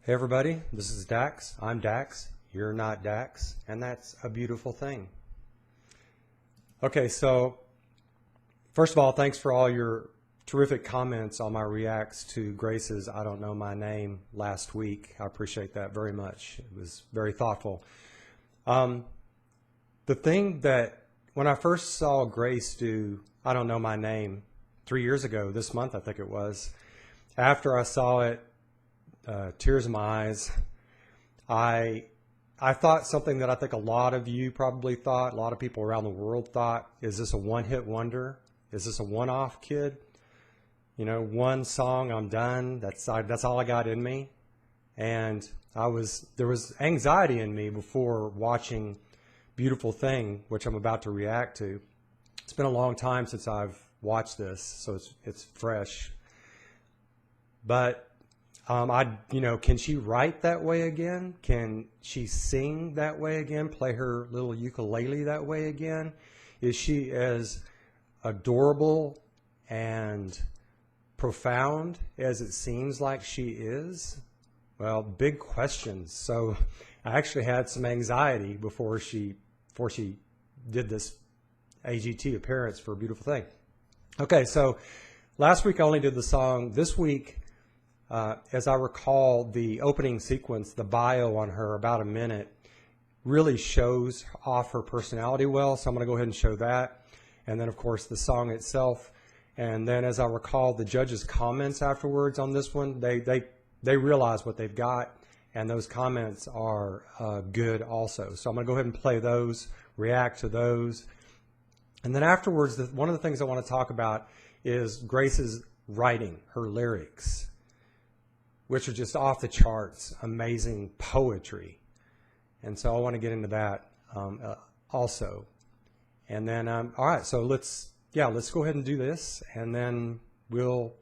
Hey everybody, this is Dax. I'm Dax. You're not Dax, and that's a beautiful thing. Okay, so first of all, thanks for all your terrific comments on my reacts to Grace's I Don't Know My Name last week. I appreciate that very much. It was very thoughtful. The thing that when I first saw Grace do I Don't Know My Name 3 years ago, this month I think it was, after I saw it, tears in my eyes, I thought something that I think a lot of you probably thought, a lot of people around the world thought: is this a one-hit wonder? Is this a one-off kid? You know, one song, I'm done. That's all I got in me. And there was anxiety in me before watching Beautiful Thing, which I'm about to react to. It's been a long time since I've watched this, so it's fresh. But can she write that way again? Can she sing that way again? Play her little ukulele that way again? Is she as adorable and profound as it seems like she is? Well, big questions. So I actually had some anxiety before she did this AGT appearance for a Beautiful Thing. Okay, so last week I only did the song. This week, as I recall, the opening sequence, the bio on her, about a minute, really shows off her personality well. So I'm going to go ahead and show that. And then, of course, the song itself. And then, as I recall, the judges' comments afterwards on this one, they realize what they've got. And those comments are good also. So I'm going to go ahead and play those, react to those. And then afterwards, one of the things I want to talk about is Grace's writing, her lyrics, which are just off the charts, amazing poetry. And so I want to get into that also. And then, all right, so let's go ahead and do this, and then we'll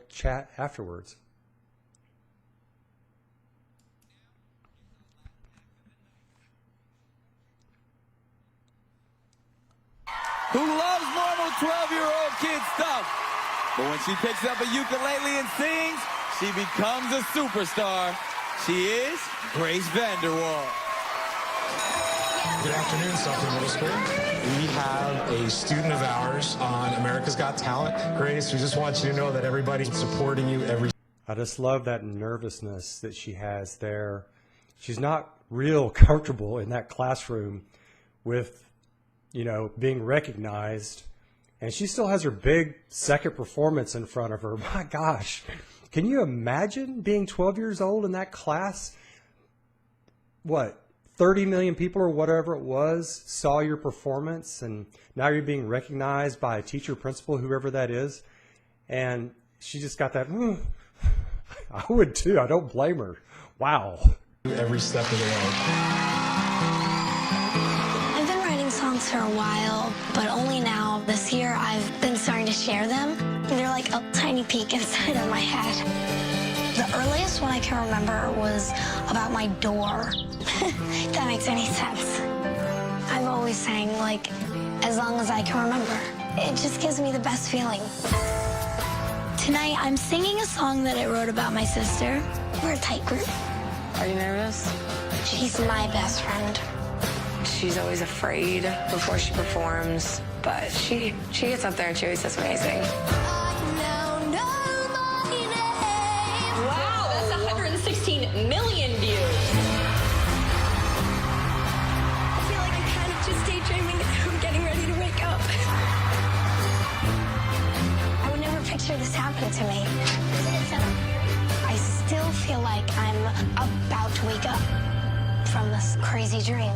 chat afterwards. Who loves normal 12-year-old kid stuff. But when she picks up a ukulele and sings, she becomes a superstar. She is Grace Vanderwaal. Good afternoon, Southern Middle School. We have a student of ours on America's Got Talent. Grace, we just want you to know that everybody's supporting you every. I just love that nervousness that she has there. She's not real comfortable in that classroom with, being recognized. And she still has her big second performance in front of her. My gosh, can you imagine being 12 years old in that class? What, 30 million people or whatever it was saw your performance, and now you're being recognized by a teacher, principal, whoever that is. And she just got that, I would too, I don't blame her. Wow. Every step of the way. Songs for a while, but only now. This year I've been starting to share them. They're like a tiny peek inside of my head. The earliest one I can remember was about my door. If that makes any sense. I've always sang as long as I can remember. It just gives me the best feeling. Tonight I'm singing a song that I wrote about my sister. We're a tight group. Are you nervous? She's my best friend. She's always afraid before she performs, but she gets up there and she always does amazing. Wow, that's 116 million views. I feel like I'm kind of just daydreaming. I'm getting ready to wake up. I would never picture this happening to me. I still feel like I'm about to wake up from this crazy dream.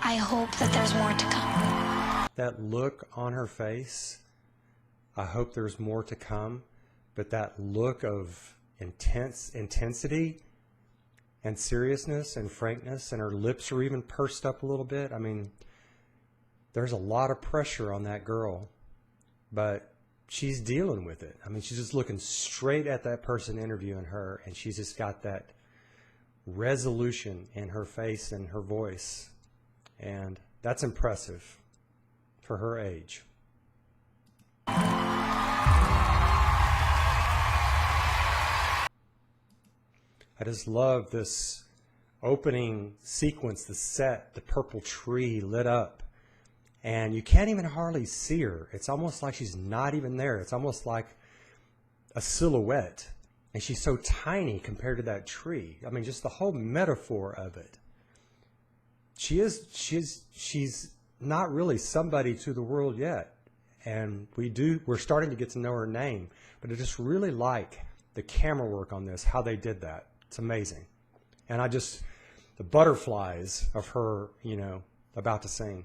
I hope that there's more to come. That look on her face, I hope there's more to come, but that look of intensity and seriousness and frankness, and her lips are even pursed up a little bit. I mean, there's a lot of pressure on that girl, but she's dealing with it. I mean, she's just looking straight at that person interviewing her, and she's just got that resolution in her face and her voice. And that's impressive for her age. I just love this opening sequence, the set, the purple tree lit up. And you can't even hardly see her. It's almost like she's not even there. It's almost like a silhouette. And she's so tiny compared to that tree. I mean, just the whole metaphor of it. She's not really somebody to the world yet. And we're starting to get to know her name. But I just really like the camera work on this, how they did that. It's amazing. And the butterflies of her, about to sing.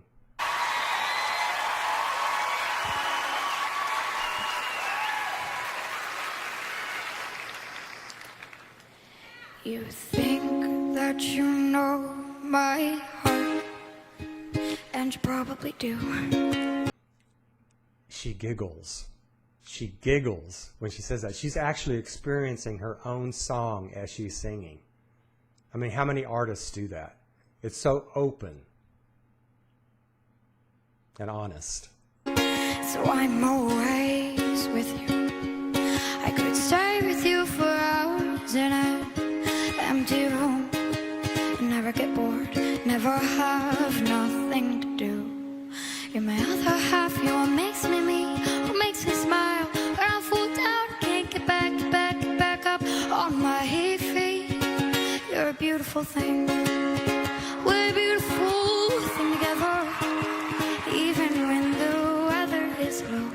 You think that you know my heart, and you probably do. She giggles. She giggles when she says that. She's actually experiencing her own song as she's singing. I mean, how many artists do that? It's so open and honest. So I'm always with you. I could stay with you for hours in an empty room. Never get bored, never have nothing to do. You're my other half, you're what makes me me, what makes me smile. When I fall down, can't get back up on my feet. You're a beautiful thing. We're a beautiful thing together. Even when the weather is low.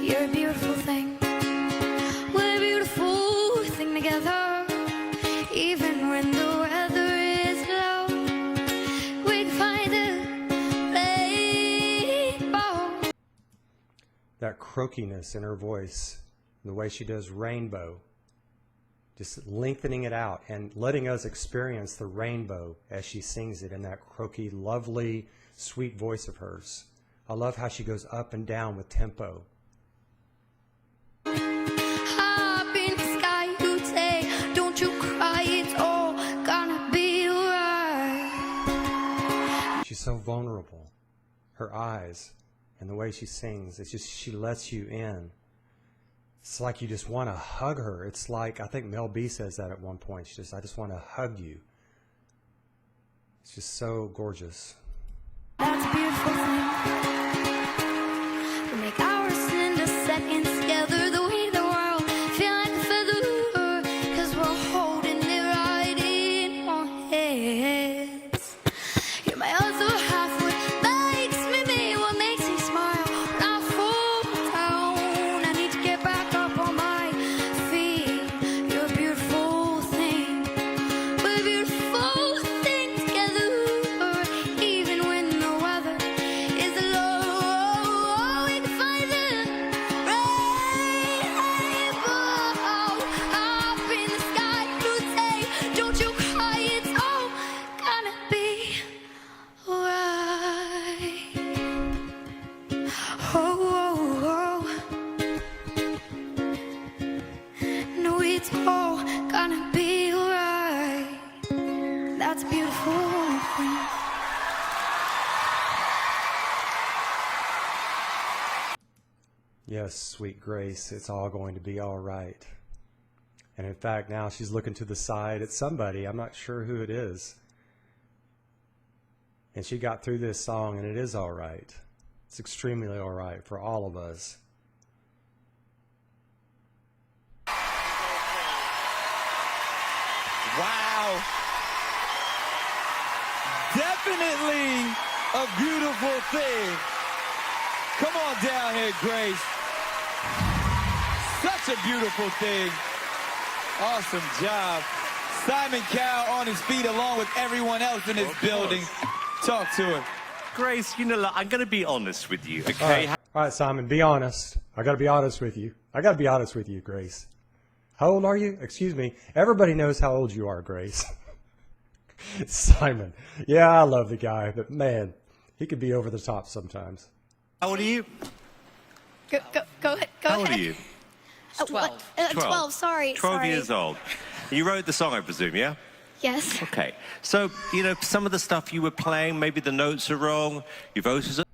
You're a beautiful thing. We're a beautiful thing together. Even when the weather is low. We can find a rainbow. That croakiness in her voice, the way she does rainbow, just lengthening it out and letting us experience the rainbow as she sings it in that croaky, lovely, sweet voice of hers. I love how she goes up and down with tempo. Up in the sky, you'd say, don't you cry, it's all gonna be alright. She's so vulnerable. Her eyes and the way she sings, it's just, she lets you in. It's like you just want to hug her. It's like, I think Mel B says that at one point. I just want to hug you. It's just so gorgeous. That's a beautiful thing. We make hours into seconds together. The way the world feel like a feather. 'Cause we're holding it right in our heads. You're my other half, what makes me me, what makes me smile. When I fall down, I need to get back up on my feet. You're a beautiful thing. We're a beautiful thing together. Even when the weather is low, we can find the rainbow. Up in the sky, blue day, don't you cry, it's all gonna be alright. Oh, oh, oh. No, it's all gonna be alright. That's a beautiful thing. Yes, sweet Grace, it's all going to be all right. And in fact, now she's looking to the side at somebody. I'm not sure who it is. And she got through this song, and it is all right. It's extremely all right for all of us. Wow. Definitely a beautiful thing. Come on down here, Grace. Such a beautiful thing. Awesome job. Simon Cowell on his feet along with everyone else in this building. Talk to him. Grace, look, I'm going to be honest with you, okay? All right, Simon, be honest. I got to be honest with you. Grace. How old are you? Excuse me. Everybody knows how old you are, Grace. Simon. Yeah, I love the guy, but man, he could be over the top sometimes. How old are you? Go ahead. How old are you? 12. 12, sorry. 12 years old. You wrote the song, I presume, yeah? Yes. Okay. So, some of the stuff you were playing, maybe the notes are wrong, your voices are...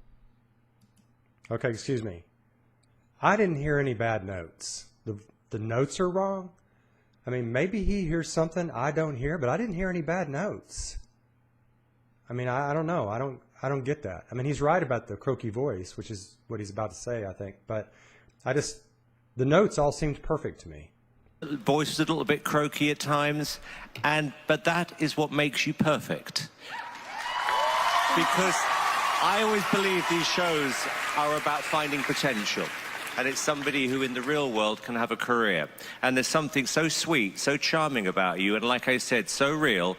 Okay, excuse me. I didn't hear any bad notes. The notes are wrong? I mean, maybe he hears something I don't hear, but I didn't hear any bad notes. I mean, I don't know. I don't get that. I mean, he's right about the croaky voice, which is what he's about to say, I think. But the notes all seemed perfect to me. Voice is a little bit croaky at times, but that is what makes you perfect. Because I always believe these shows are about finding potential. And it's somebody who in the real world can have a career. And there's something so sweet, so charming about you, and like I said, so real.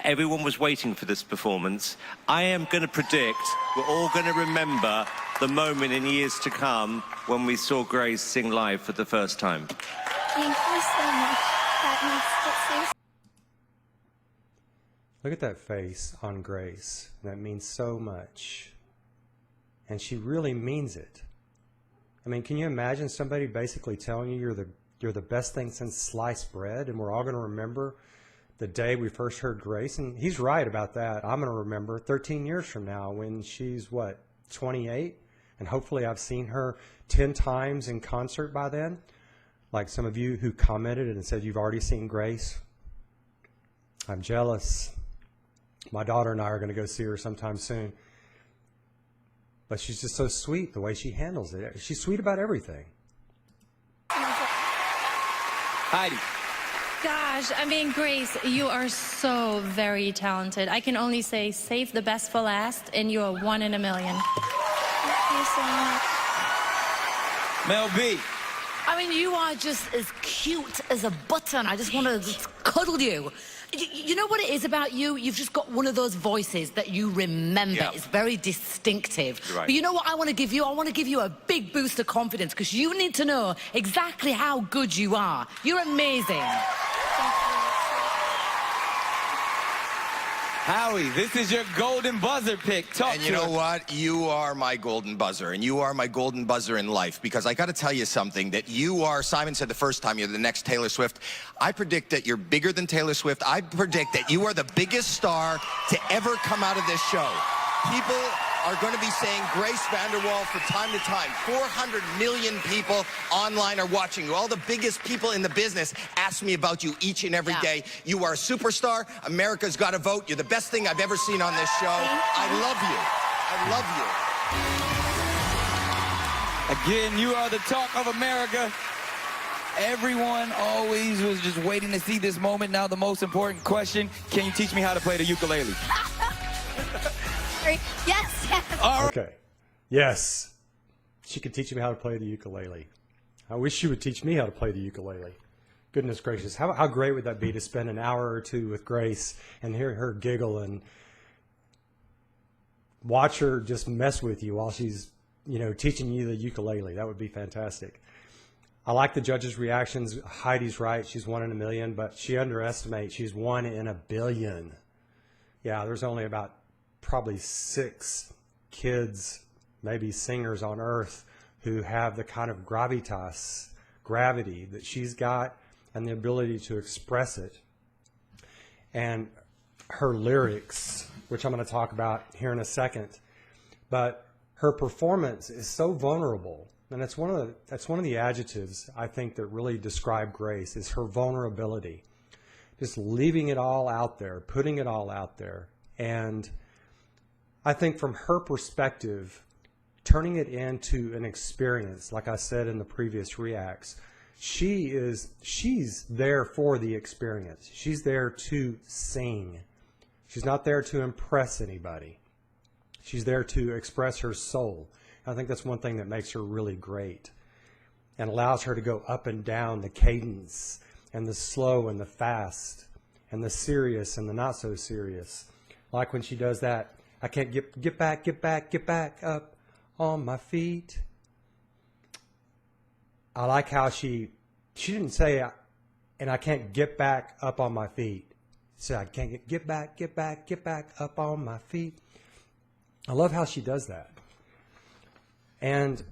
Everyone was waiting for this performance. I am going to predict we're all going to remember the moment in years to come when we saw Grace sing live for the first time. Thank you so much. That makes it so. Look at that face on Grace. That means so much. And she really means it. I mean, can you imagine somebody basically telling you you're the best thing since sliced bread, and we're all going to remember the day we first heard Grace? And he's right about that. I'm going to remember 13 years from now when she's, 28? And hopefully I've seen her 10 times in concert by then. Like some of you who commented and said you've already seen Grace. I'm jealous. My daughter and I are going to go see her sometime soon. But she's just so sweet, the way she handles it. She's sweet about everything. Heidi. Gosh, I mean, Grace, you are so very talented. I can only say save the best for last, and you are one in a million. Thank you so much. Mel B. I mean, you are just as cute as a button. I just want to cuddle you. You know what it is about you? You've just got one of those voices that you remember. Yeah. It's very distinctive. Right. But you know what I want to give you? I want to give you a big boost of confidence because you need to know exactly how good you are. You're amazing. Howie, this is your golden buzzer pick. Talk And you to know us. what? You are my golden buzzer, and you are my golden buzzer in life, because I got to tell you something, that you are, Simon said the first time, you're the next Taylor Swift. I predict that you're bigger than Taylor Swift. I predict that you are the biggest star to ever come out of this show. People are going to be saying Grace Vanderwaal for time to time. 400 million people online are watching you. All the biggest people in the business ask me about you each and every day. You are a superstar. America's got to vote. You're the best thing I've ever seen on this show. I love you. I love you. Again, you are the talk of America. Everyone always was just waiting to see this moment. Now the most important question, can you teach me how to play the ukulele? Yes. Okay. Yes. She could teach me how to play the ukulele. I wish she would teach me how to play the ukulele. Goodness gracious. How great would that be to spend an hour or two with Grace and hear her giggle and watch her just mess with you while she's, teaching you the ukulele. That would be fantastic. I like the judges' reactions. Heidi's right. She's one in a million, but she underestimates. She's one in a billion. Yeah, there's only about probably 6 kids, maybe singers on earth who have the kind of gravity that she's got and the ability to express it. And her lyrics, which I'm going to talk about here in a second, but her performance is so vulnerable. And that's one of the adjectives I think that really describe Grace, is her vulnerability. Just leaving it all out there, putting it all out there. And I think from her perspective, turning it into an experience, like I said in the previous reacts, she's there for the experience. She's there to sing. She's not there to impress anybody. She's there to express her soul. I think that's one thing that makes her really great and allows her to go up and down the cadence and the slow and the fast and the serious and the not so serious. Like when she does that, I can't get back up on my feet. I like how she didn't say, and I can't get back up on my feet. She said, I can't get back up on my feet. I love how she does that. And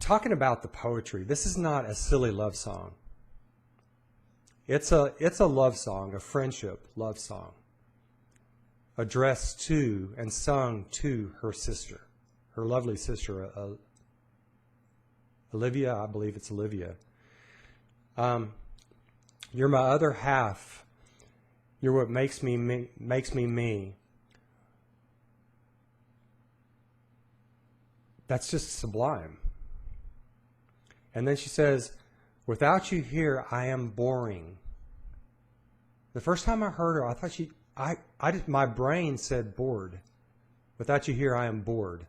talking about the poetry, this is not a silly love song. It's a love song, a friendship love song, addressed to and sung to her sister, her lovely sister, Olivia. I believe it's Olivia. You're my other half. You're what makes me me. That's just sublime. And then she says, without you here, I am boring. The first time I heard her, I thought my brain said bored. Without you here, I am bored.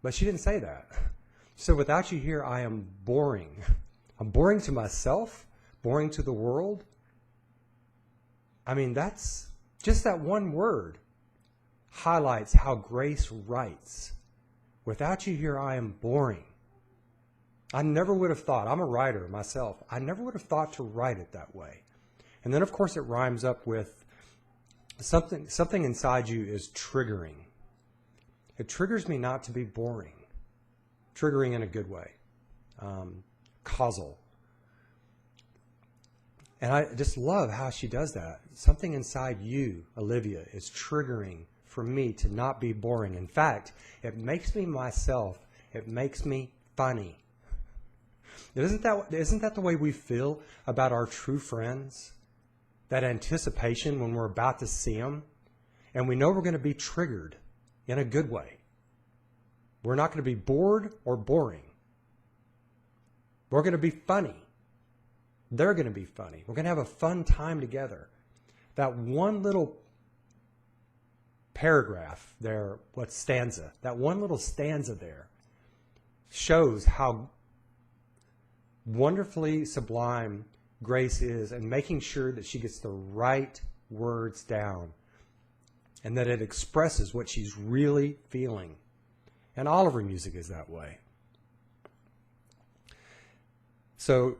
But she didn't say that. She said, without you here, I am boring. I'm boring to myself, boring to the world. I mean, that's just that one word highlights how Grace writes. Without you here, I am boring. I never would have thought, I'm a writer myself, I never would have thought to write it that way. And then, of course, it rhymes up with something inside you is triggering. It triggers me not to be boring. Triggering in a good way. Causal. And I just love how she does that. Something inside you, Olivia, is triggering for me to not be boring. In fact, it makes me myself. It makes me funny. Isn't that the way we feel about our true friends? That anticipation when we're about to see them, and we know we're going to be triggered in a good way. We're not going to be bored or boring. We're going to be funny. They're going to be funny. We're going to have a fun time together. That one little paragraph there, that one little stanza there shows how wonderfully sublime Grace is, and making sure that she gets the right words down and that it expresses what she's really feeling. And all of her music is that way. So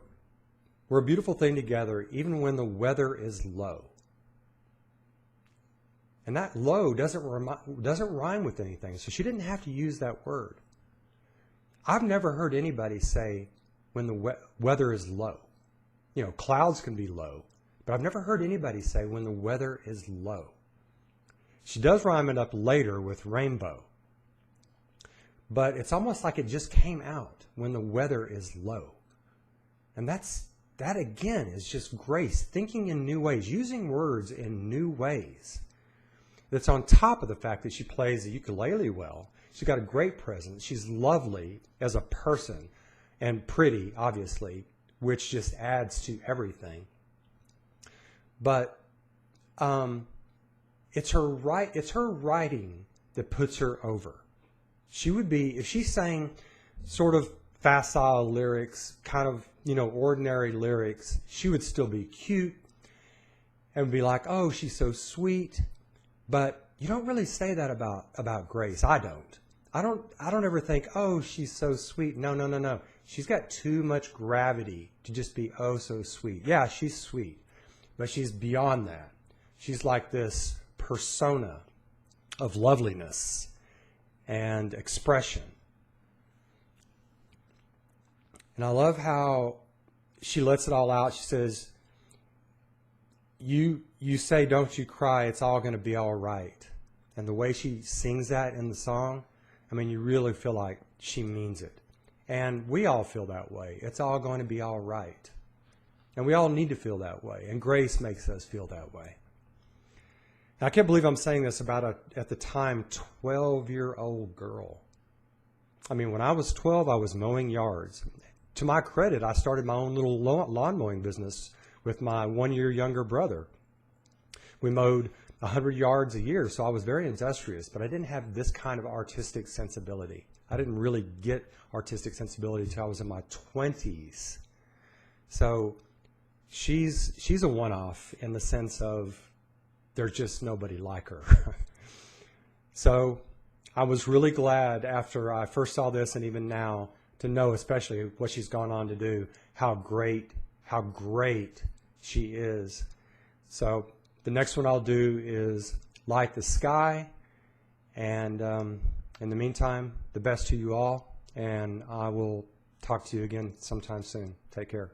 we're a beautiful thing together even when the weather is low. And that low doesn't rhyme with anything, so she didn't have to use that word. I've never heard anybody say when the weather is low. You know, clouds can be low, but I've never heard anybody say when the weather is low. She does rhyme it up later with rainbow, but it's almost like it just came out when the weather is low. And that again is just Grace, thinking in new ways, using words in new ways. That's on top of the fact that she plays the ukulele well. She's got a great presence. She's lovely as a person and pretty, obviously, which just adds to everything. But it's her writing that puts her over. She would be, if she sang sort of facile lyrics, kind of, ordinary lyrics, she would still be cute and be like, oh, she's so sweet. But you don't really say that about Grace. I don't ever think, oh, she's so sweet. No. She's got too much gravity to just be oh so sweet. Yeah, she's sweet, but she's beyond that. She's like this persona of loveliness and expression. And I love how she lets it all out. She says, you say, don't you cry, it's all going to be all right. And the way she sings that in the song, I mean, you really feel like she means it. And we all feel that way. It's all going to be all right. And we all need to feel that way. And Grace makes us feel that way. And I can't believe I'm saying this about at the time, 12-year-old girl. I mean, when I was 12, I was mowing yards. To my credit, I started my own little lawn mowing business with my 1 year younger brother. We mowed 100 yards a year, so I was very industrious, but I didn't have this kind of artistic sensibility. I didn't really get artistic sensibility until I was in my 20s. So she's a one-off in the sense of there's just nobody like her. So I was really glad after I first saw this and even now to know, especially what she's gone on to do, how great she is. So the next one I'll do is Light the Sky. And in the meantime, the best to you all. And I will talk to you again sometime soon. Take care.